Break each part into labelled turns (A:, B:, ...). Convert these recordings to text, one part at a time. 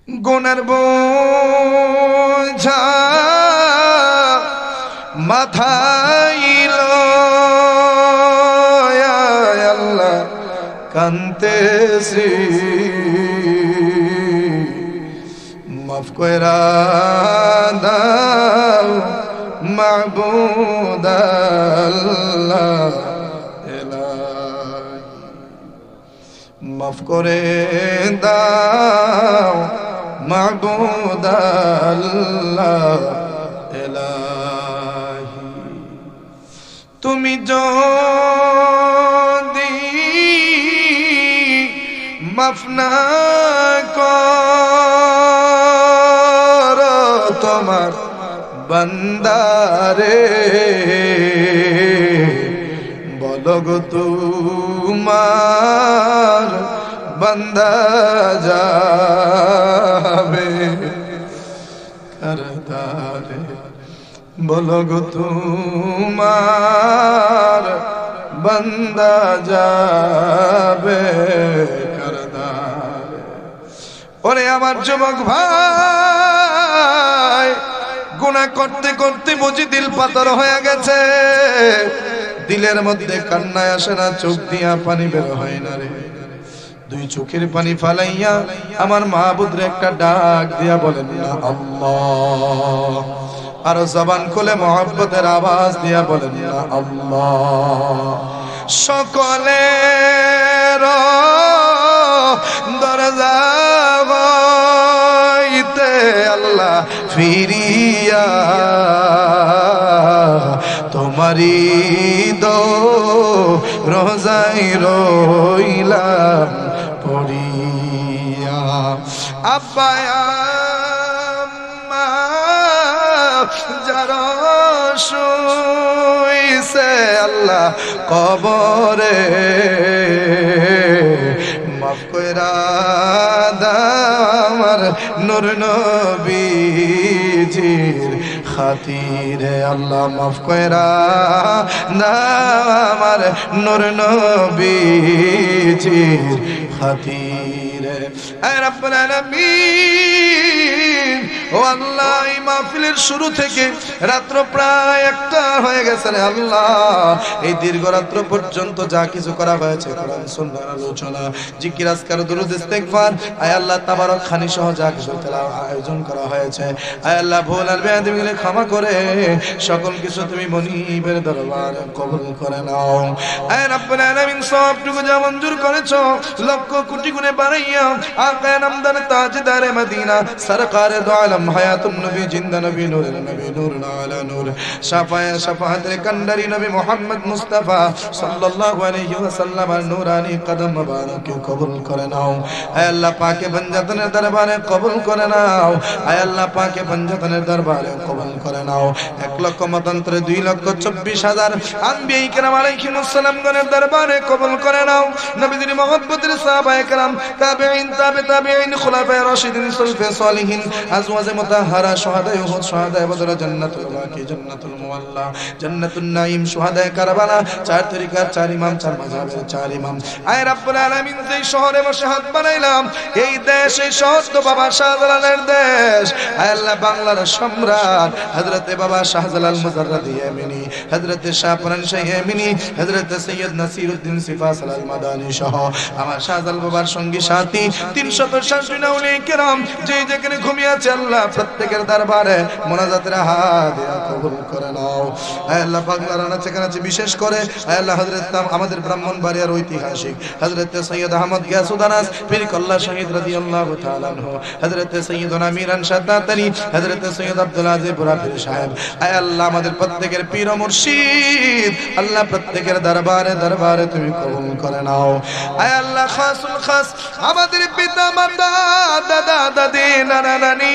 A: গুনার বোঝা মাথায় লয়া আল্লাহ কান্তেছি মাফ কইরা দাও মাবুদ আল্লাহ মাফ করে দাও মাবুদ আল্লাহ ইলাহি তুমি যদি মাফ না করো তোমার বান্দারে বলো গো তোমার বান্দা যাবে করদারে বলো গো তোমার বান্দা যাবে করদারে। ওরে আমার যুবক ভাই, গুনাহ করতে করতে বুঝি দিল পাথর হয়ে গেছে, দিলের মধ্যে কান্না আসে না, চোখ দিয়া পানি বের হয় না রে। দুই চোখের পানি ফালাইয়া আমার মাহবুবরে একটা ডাক দিয়া বলেন না আল্লাহ, আর জবান খুলে মহব্বতের আওয়াজ দিয়া বলেন না আল্লাহ। সকলের দরজা হইতে আল্লাহ ফিরিয়া তোমারি দো রোজাই রইলাম পড়িয়া। আব্বা আম্মা যারা শুইছে আল্লাহ কবরে, মাফ কইরা দাও আমার নূর নবীজির খাতিরে আল্লাহ, মাফ কইরা দাও আমার নূর নবীজির খাতিরে। এ রব্বুল আলামিন, ও আল্লাহ, এই মাহফিলের শুরু থেকে রাত্র প্রায় 1টা হয়ে গেছে রে আল্লাহ। এই দীর্ঘ রাত্র পর্যন্ত যা কিছু করা হয়েছে, কোরআন সুন্নাহর আলোচনা, জিকির আজকার, দুরূদ ইস্তিগফার, আয় আল্লাহ তাবারক খানি সহ যা কিছু তেলাওয়াত আয়োজন করা হয়েছে, আয় আল্লাহ ভুল আর বেয়াদবিগুলো ক্ষমা করে সকল কিছু তুমি মনিবের দরবারে কবুল করে নাও। আয় রব্বুল আলামিন, সবটুকু যা মঞ্জুর করেছো লক্ষ কোটি গুণে বাড়াইয়া আকা নামদার তাজদারে মদিনা সরকারে দো আলম হায়াতুন নবী জিন্দা নবী নূরের নবী নূর আলা নূর শাফায়ে শাফাআতের কান্ডারি নবী মুহাম্মদ মুস্তাফা সাল্লাল্লাহু আলাইহি ওয়াসাল্লাম নূরানি কদম মুবারকে কবুল করে নাও। আয় আল্লাহ পাকে বঞ্জাতনের দরবারে কবুল করে নাও। আয় আল্লাহ পাকে বঞ্জাতনের দরবারে কবুল করে নাও। 1 লক্ষ মতান্তরে 2,24,000 আম্বিয়া কিরাম আলাইহিমুস সালাম গণের দরবারে কবুল করে নাও। নবীদের মুহাব্বতের সাহাবায়ে কেরাম, তাবেঈন, তাবেঈন, খুলাফায়ে রাশিদিন, সুলফে সালিহিন, আজওয়াজে মুতাহহারা, শুহাদায়ে উহুদ, শুহাদায়ে বদর, জান্নাতুল বাকি, জান্নাতুল মুআল্লা, জান্নাতুন নাঈম, শুহাদায়ে কারবালা, 4 তরিকার 4 ইমাম, 4 মাযহাবের 4 ইমাম। আয় রব্বুল আলামিন, যেই শহরে বসে হাত বানাইলাম, এই দেশ, এই শহর তো বাবা শাহজালালের দেশ। আয় আল্লাহ, বাংলার সম্রাট হযরতে বাবা শাহজালাল মুজাররদি ইয়ামিনী, হযরতে শাহ পরান শাহ ইয়ামিনী, হযরতে সৈয়দ নাসিরউদ্দিন সিফাসাল আল মাদানী সহ আমার শাহজালাল বাবার সঙ্গী সাথী 360 আউলিয়া কিরাম যে যেখানে ঘুমিয়ে আছে আল্লাহ প্রত্যেকের দরবারে মোনাজাতের হাত দিয়া কবুল করে নাও। আয় আল্লাহ, বাংলার আনাচে কানাচে বিশেষ করে আয় আল্লাহ হযরত আমাদের ব্রাহ্মণবাড়িয়ার ঐতিহাসিক হযরতে সৈয়দ আহমদ গিয়াসউদ আনাস পীর কল্লা শহীদ রাদিয়াল্লাহু তাআলা আনহু, হযরতে সৈয়দনা মিরান শাদ্দাতানি, হযরতে সৈয়দ আব্দুল আজিজ বুরা পীর সাহেব, আয় আল্লাহ আমাদের প্রত্যেকের পীর ও মুর্শিদ আল্লাহ প্রত্যেকের দরবারে দরবারে তুমি কবুল করে নাও। আয় আল্লাহ, খাসুল খাস আমাদের পিতা মাতা, দাদা দাদি, নানা নানি,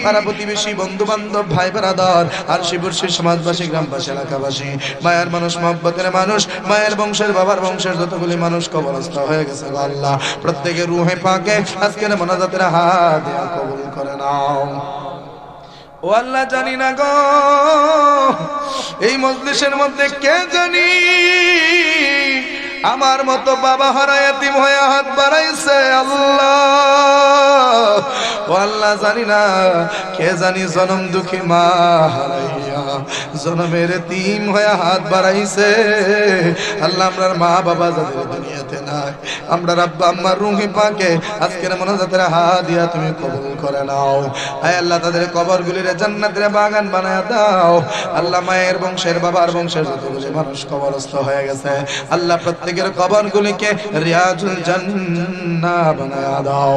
A: পাড়া প্রতিবেশী, বন্ধু বান্ধব, ভাই ব্রাদার, আর শিবুরশি সমাজবাসী, গ্রামবাসী, এলাকাবাসী, মায়ের মানুষ, মহব্বতের মানুষ, মায়ের বংশের, বাবার বংশের যতগুলি মানুষ কবরস্থ হয়ে গেছে আল্লাহ প্রত্যেকের রূহে পাকে আজকের মোনাজাতের হাত দিয়া কবুল করে নাও। ও আল্লাহ, জানি না গো এই মজলিসের মধ্যে কে জানি আমার মতো বাবা হারা এতিম হয়ে হাত বাড়াইছে আল্লাহ। ও আল্লাহ জানি না কে জানি জনম দুঃখী মা হারাইয়া জনমের এতিম হয়ে হাত বাড়াইছে আল্লাহ আমরার মা বাবা যাদের দুনিয়াতে নাই আমরা আব্বা আম্মার রুহি পাকে আজকের মোনাজাতের হাদিয়া তুমি কবুল করে নাও আয় আল্লাহ তাদের কবরগুলিরে জান্নাতের বাগান বানায়া দাও আল্লাহ মায়ের বংশের বাবার বংশের যতগুলি মানুষ কবরস্থ হয়ে গেছে আল্লাহ প্রত্যেকের কবরগুলিকে রিয়াজুল জান্নাহ বানায়া দাও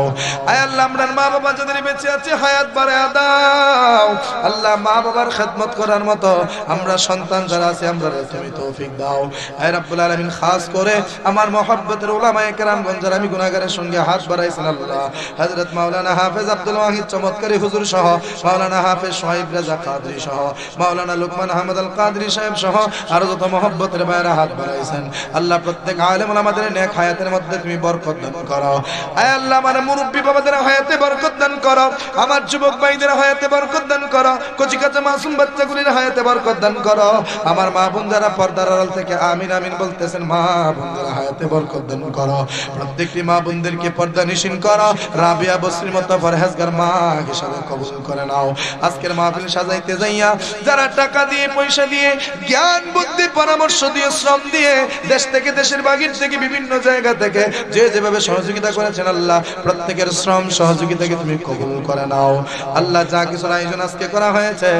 A: আয় আল্লাহ আমরার মা বাবা যাদের বেঁচে আছে হায়াত বাড়ায়া দাও আল্লাহ মা বাবার খেদমত করার মতো আমরা সন্তান যারা আছে আমরা তুমি তৌফিক দাও আয় রব্বুল আলামিন খাস করে আমার মহব্বতের উলামায়ে কেরামগণ যারা আমি গুনাহগারের সঙ্গে হাত বাড়াইছেন আল্লাহ হযরত মাওলানা হাফেজ আব্দুল ওয়াহিদ চমৎকারী হুজুর সহ মাওলানা হাফেজ সোহাইব রাজা কাদরি সহ মাওলানা লুকমান আহমদ আল কাদরি সাহেব সহ আর যত মহব্বতের ভাইরা হাত বাড়াইছেন আল্লাহ প্রত্যেক আলেম ওলামাদের নেক হায়াতের মধ্যে তুমি বরকত দান করো আয় আল্লাহ আমার মুরব্বি বাবাদের হায়াতে বরকত দান করো আমার যুবক ভাইদের হায়াতে বরকত দান করো কচি কাঁচা মাসুম বাচ্চাগুলির হায়াতে বরকত দান করো আমার মা বোন যারা পর্দার আড়াল থেকে আমিন আমিন বলতেছেন মা বোনদের হায়াতে বরকত দান করো প্রত্যেকটি মা বোনদেরকে পর্দা নিশিন করো রাবিয়া বসরির মতো পরহেজগার মা হিসাবে কবুল করে নাও আজকের মাহফিল সাজাইতে যাইয়া যারা টাকা দিয়ে পয়সা দিয়ে জ্ঞান বুদ্ধি পরামর্শ দিয়ে শ্রম দিয়ে দেশ থেকে দেশের বাহির থেকে বিভিন্ন জায়গা থেকে যে যেভাবে সহযোগিতা করেছেন আল্লাহ প্রত্যেকের শ্রম সহযোগিতাকে তুমি কবুল করে নাও আল্লাহ যা কিছু আয়োজন আজকে করা হয়েছে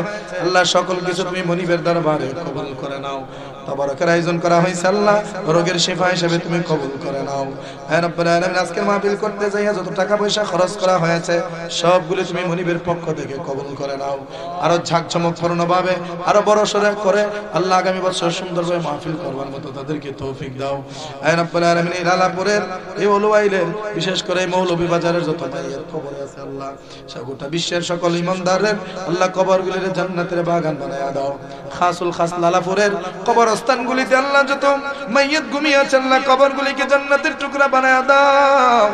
A: আল্লাহ সকল কিছু তুমি মনিবের দরবারে কবুল করে নাও তাবারকের আয়োজন করা হয়েছে আল্লাহ রোগের শিফা হিসেবে তুমি কবুল করে নাও হে রব্বুল আলামিন আজকের মাহফিল করতে যাইয়া যত টাকা পয়সা খরচ করা হয়েছে সবগুলো তুমি মনিবের পক্ষ থেকে কবুল করে নাও আরো ঝাঁকঝমকপূর্ণ ভাবে আরো বড় সরে করে আল্লাহ আগামী বছর সুন্দরভাবে মাহফিল করবার মতো তাদেরকে তৌফিক দাও হে রব্বুল আলামিন এই লালাপুরের এই ওলুয়াইলের বিশেষ করে মৌলভী বাজারের যত ভাইয়ের কবর আছে আল্লাহ গোটা বিশ্বের সকল ইমানদারের আল্লাহ কবরগুলির জান্নাতের বাগান বানায়া দাও খাসুল খাস লালাপুরের কবরস্থানগুলিতে আল্লাহ যত মাইয়িত ঘুমিয়ে আছে আল্লাহ কবরগুলিকে জান্নাতের টুকরা বানায়া দাও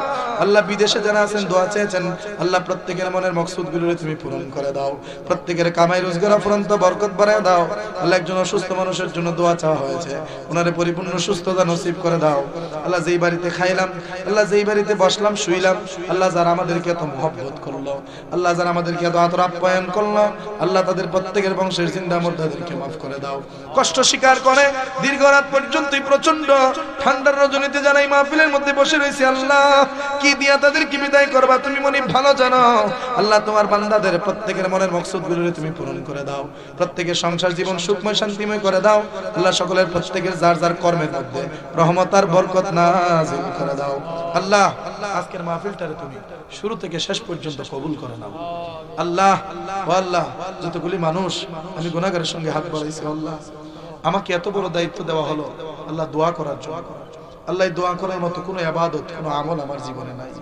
A: আল্লাহ বিদেশে যারা আছেন দোয়া চেয়েছেন আল্লাহ প্রত্যেকের মনের মকসুদগুলো তুমি পূরণ করে দাও প্রত্যেকের কামাই রোজগার অফুরন্ত বরকত বাড়ায় দাও আল্লাহ একজন অসুস্থ মানুষের জন্য দোয়া চাওয়া হয়েছে ওনারে পরিপূর্ণ সুস্থতা নসিব করে দাও আল্লাহ যেই বাড়িতে খাইলাম আল্লাহ যেই বাড়িতে বসলাম শুইলাম আল্লাহ যারা আমাদেরকে এত মহব্বত করলো আল্লাহ যারা আমাদেরকে এত আদর আপ্যায়ন করলো আল্লাহ তাদের প্রত্যেকের বংশের জিন্দা মুর্দাদেরকে মাফ করে দাও কষ্ট স্বীকার করে দীর্ঘ রাত পর্যন্ত প্রচন্ড ঠান্ডার রজনীতে যারা এই মাহফিলের মধ্যে বসে রয়েছে আল্লাহ কি দিয়া তাদের কি বিদায় করবা তুমি মনে ভালো জানো আল্লাহ তোমার বান্দাদের প্রত্যেকের মনের মকসুদগুলো তুমি পূরণ করে দাও প্রত্যেকের সংসার জীবন সুখময় শান্তিময় করে দাও আল্লাহ সকলের প্রত্যেকের যার যার কর্মের মধ্যে রহমত আর বরকত নাযিল করে দাও আল্লাহ আজকের মাহফিলটারে তুমি শুরু থেকে শেষ পর্যন্ত কবুল করে নাও আল্লাহ ও আল্লাহ যতগুলি মানুষ আমি গুনাহগারের সঙ্গে হাত বাড়াইছি আল্লাহ আমাকে এত বড় দায়িত্ব দেওয়া হলো আল্লাহ দোয়া করার জন্য আল্লাহ দোয়া করার মতো কোনো ইবাদত কোনো আমল আমার জীবনে নাই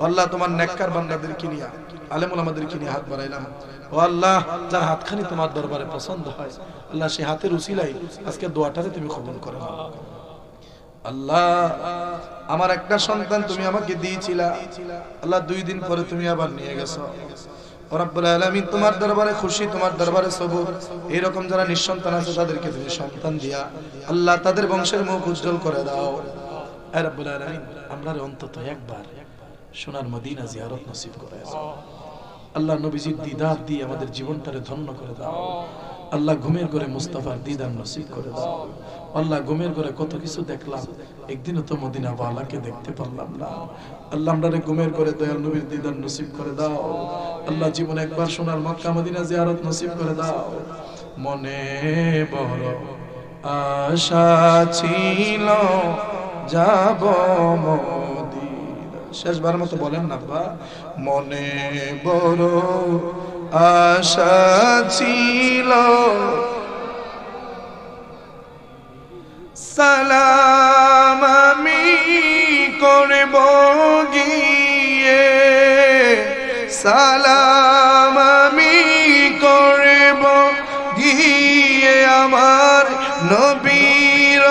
A: আল্লাহ তোমার নেককার বান্দাদেরকে নিয়ে আলেম ওলামাদেরকে নিয়ে হাত বাড়াইলাম ও আল্লাহ যার হাতখানি তোমার দরবারে পছন্দ হয় আল্লাহ সেই হাতের উসিলাই আজকে দোয়াটারে তুমি কবুল করে নাও আল্লাহ আমার একটা সন্তান তুমি আমাকে দিয়েছিলা আল্লাহ 2 দিন পরে তুমি আবার নিয়ে গেছো রব্বুল আলামিন তোমার দরবারে খুশি তোমার দরবারে সবুর এরকম যারা নিঃসন্তান আছে তাদেরকে তুমি সন্তান দিয়া আল্লাহ তাদের বংশের মুখ উজ্জ্বল করে দাও হে রব্বুল আলামিন আমরারে অন্তত একবার সোনার মদিনা জিয়ারত নসিব করে দাও আল্লাহ নবীজির দিদার দিয়ে আমাদের জীবনটারে ধন্য করে দাও আল্লাহ ঘুমের ঘরে মুস্তাফার দিদার নসিব করে দাও আল্লাহ ঘুমের ঘরে কত কিছু দেখলাম একদিনও তো মদিনা ওয়ালাকে দেখতে পারলাম না আল্লাহ আমরারে ঘুমের ঘরে দয়াল নবীর দিদার নসিব করে দাও আল্লাহ জীবনে একবার সোনার মক্কা মদিনা জিয়ারত নসিব করে দাও মনে বড় আশা ছিল যাব মদিনা শেষবার মতো বলেন না বা মনে বড় আশা ছিল সালাম আমি করব গিয়ে সালাম আমি করব গিয়ে আমার নবীর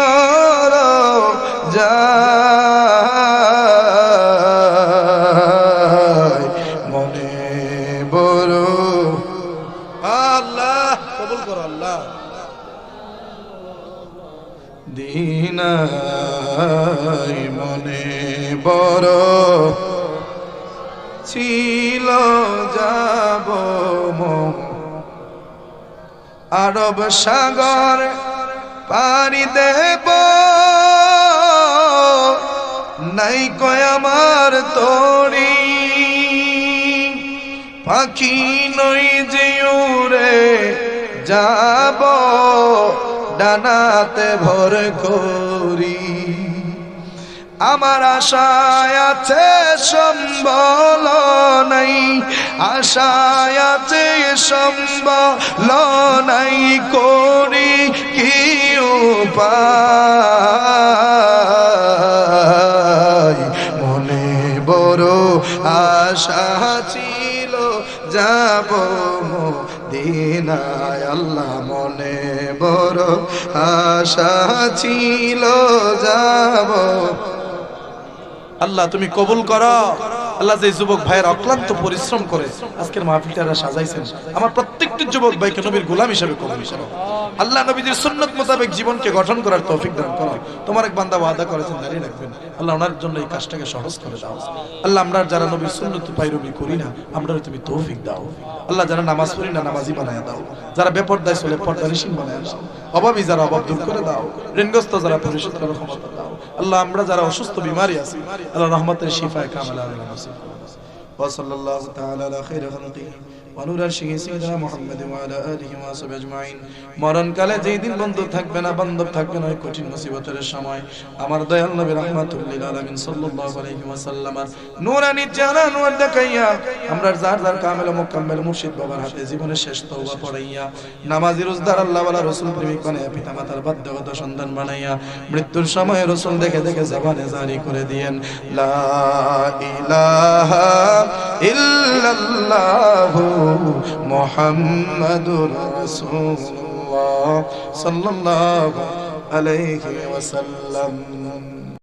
A: যায় মনে বড় আল্লাহ কবুল করো আল্লাহ দিনাই মনে বড় ছিল যাব আরব সাগর পাড়ি দেব নাই কয় আমার তরি পাখি নই যে উড়ে যাব ডানাতে ভর করি আমার আশায় আছে সম্বল নাই আশায় আছে সম্বল নাই করি কি উপায় মনে বড় আশা ছিল যাব মদিনায় আল্লাহ মনে বড় আশা ছিল যাব আল্লাহ তুমি কবুল করো আল্লাহ যে যুবক ভাইয়ের অক্লান্ত পরিশ্রম করে আজকের মাহফিলটা সাজাইছেন আমার প্রত্যেকটি যুবক ভাইকে নবীর গোলাম হিসেবে কবুল করো আল্লাহ নবীর সুন্নাত মোতাবেক জীবনকে গঠন করার তৌফিক দান করো তোমার এক বান্দা ওয়াদা করেছেন দাঁড়িয়ে রাখবেন আল্লাহ ওনার জন্য এই কাজটাকে সহজ করে দাও আল্লাহ আমরা যারা নবীর সুন্নাত পাইরবি করি না আমরা তুমি তৌফিক দাও আল্লাহ যারা নামাজ পড়ি না নামাজি বানায় দাও যারা বেপরদায় চলে পর্দানিশীন বানায় দাও অভাবী যারা অভাব দূর করে দাও ঋণগ্রস্ত যারা পরিশোধ করার ক্ষমতা দাও আল্লাহ আমরা যারা অসুস্থ বিমারি আছি আল্লাহ রহমতের শিফায়ে কামিলা আলাইহি নসিব وصلى الله تعالى على خير خلقه ونور الشيخ سيدنا محمد وعلى اله وصحبه اجمعين মরণ কালে যেই দিন বন্ধু থাকবে না বান্ধব থাকবে না কঠিন মুসিবতের সময় আমার দয়াল নবী রাহমাতুল লিল আলামিন সাল্লাল্লাহু আলাইহি ওয়াসাল্লাম নূরানি জানা নূর দেখাইয়া আমরা যার যার কামেল ও মুকাম্মেল মুর্শিদ বাবার হাতে জীবনের শেষ তওবা পড়াইয়া নামাজি রোজদার আল্লাহ ওয়ালা রাসূল প্রেমিক বানাইয়া পিতামাতার বাধ্যগত সন্তান বানাইয়া মৃত্যুর সময় রাসূল দেখে দেখে জবানে জারি করে দিয়েন লা ইলাহা ইল্লাল্লাহু মুহাম্মাদুর রাসূলুল্লাহ সাল্লাল্লাহু আলাইহি ওয়াসাল্লাম